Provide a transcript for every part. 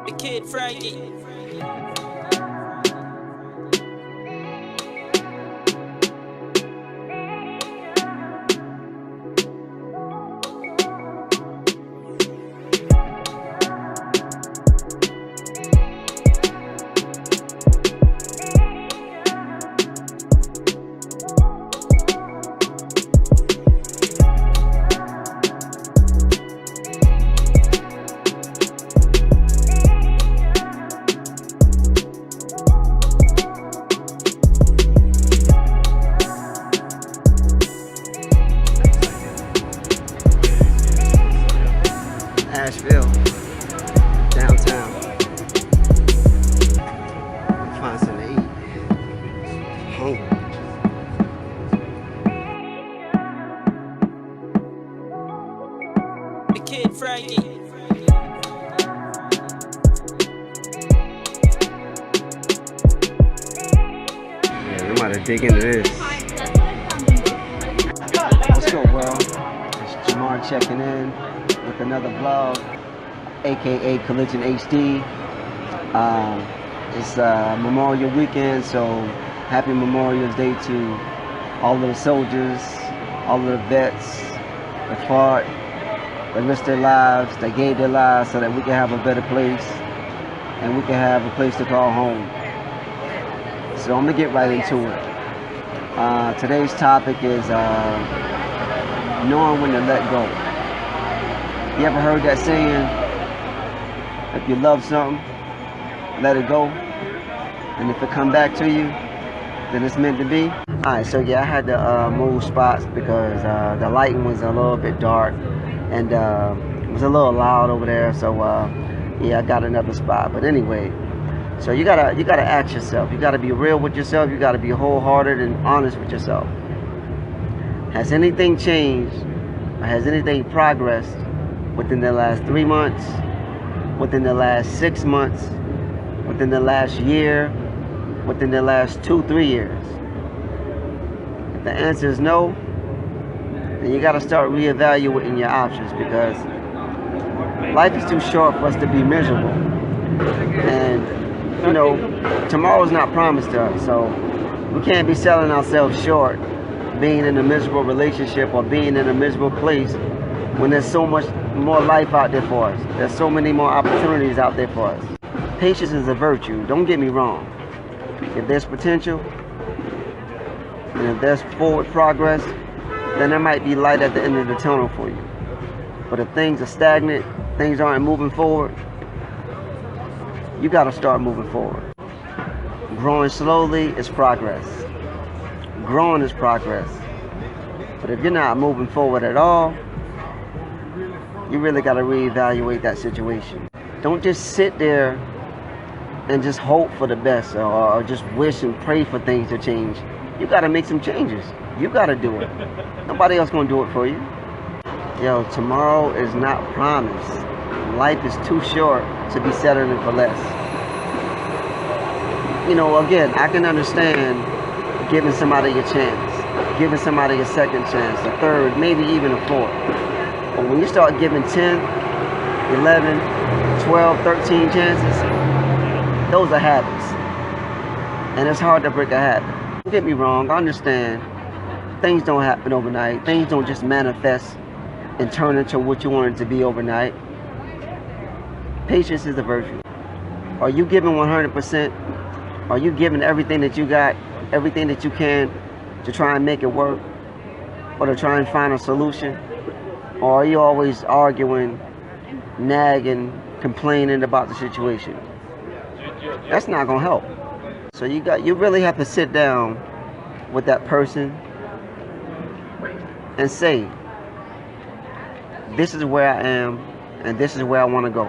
The Kid Frankie. Asheville, downtown. Find something to eat. Hungry. The Kid Frankie. Yeah, we might have dig into this. What's up, world? It's Jamar checking in with another vlog, aka Collision HD. It's Memorial Weekend, so happy Memorial Day to all of the soldiers, all of the vets that fought, that risked their lives, that gave their lives so that we can have a better place and we can have a place to call home. So I'm gonna get right into it. Today's topic is knowing when to let go. You ever heard that saying, if you love something, let it go, and if it come back to you, then it's meant to be? Alright, so yeah, I had to move spots because the lighting was a little bit dark and it was a little loud over there, so yeah, I got another spot. But anyway, so you gotta ask yourself, you gotta be real with yourself, you gotta be wholehearted and honest with yourself. Has anything changed, or has anything progressed within the last 3 months, within the last 6 months, within the last year, within the last 2-3 years? If the answer is no, then you gotta start reevaluating your options, because life is too short for us to be miserable. And you know, tomorrow's not promised to us, so we can't be selling ourselves short being in a miserable relationship or being in a miserable place when there's so much more life out there for us. There's so many more opportunities out there for us. Patience is a virtue, don't get me wrong. If there's potential and if there's forward progress, then there might be light at the end of the tunnel for you. But if things are stagnant, things aren't moving forward, you gotta start moving forward. Growing slowly is progress. Growing is progress. But if you're not moving forward at all, you really gotta reevaluate that situation. Don't just sit there and just hope for the best or just wish and pray for things to change. You gotta make some changes. You gotta do it. Nobody else gonna do it for you. Yo, tomorrow is not promised. Life is too short to be settling for less. You know, again, I can understand giving somebody a chance, giving somebody a second chance, a third, maybe even a fourth. But when you start giving 10, 11, 12, 13 chances, those are habits. And it's hard to break a habit. Don't get me wrong, I understand things don't happen overnight. Things don't just manifest and turn into what you want it to be overnight. Patience is a virtue. Are you giving 100%? Are you giving everything that you got, everything that you can to try and make it work, or to try and find a solution? Or are you always arguing, nagging, complaining about the situation? That's not gonna help. So you really have to sit down with that person and say, this is where I am and this is where I want to go.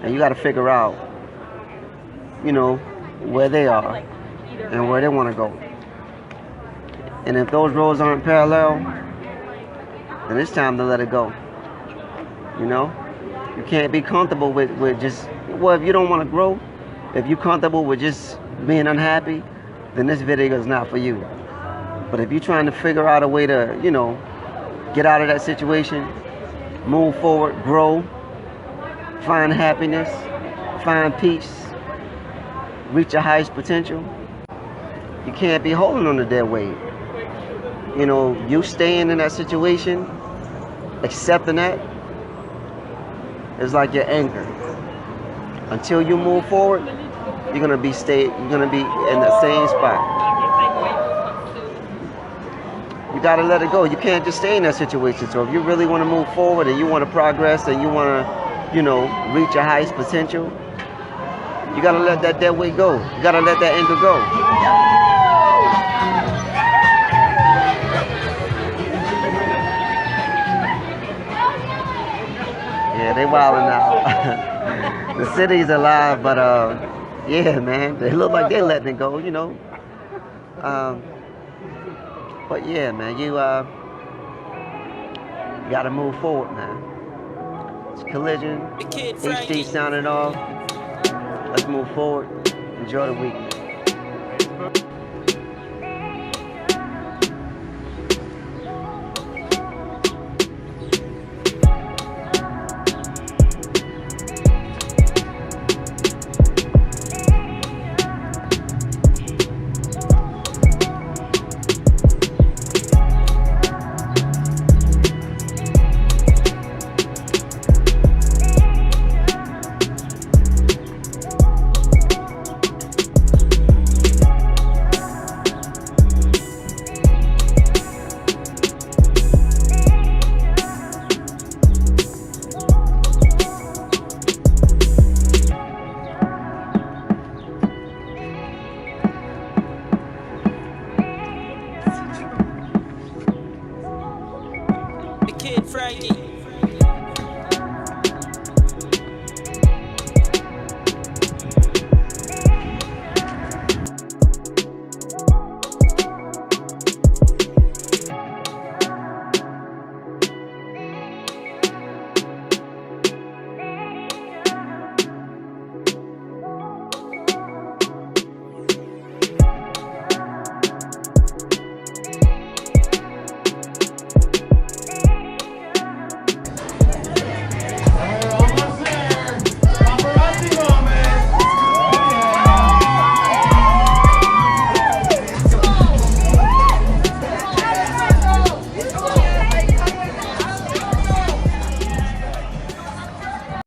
And you got to figure out, you know, where they are and where they want to go. And if those roads aren't parallel, then it's time to let it go. You know, you can't be comfortable with just, well, if you don't want to grow, if you're comfortable with just being unhappy, then this video is not for you. But if you're trying to figure out a way to, you know, get out of that situation, move forward, grow, find happiness, find peace, reach your highest potential, you can't be holding on to that weight. You know, you staying in that situation, accepting that, is like your anchor. Until you move forward, you're gonna be in the same spot. You gotta let it go. You can't just stay in that situation. So if you really want to move forward and you want to progress and you want to, reach your highest potential, you gotta let that dead weight go. You gotta let that anchor go. Yeah, they wilding out. The city's alive, but yeah, man, they look like they're letting it go, But yeah, man, you gotta move forward, man. It's Collision, The Kid HD Friday. sounding off. Let's move forward. Enjoy the week.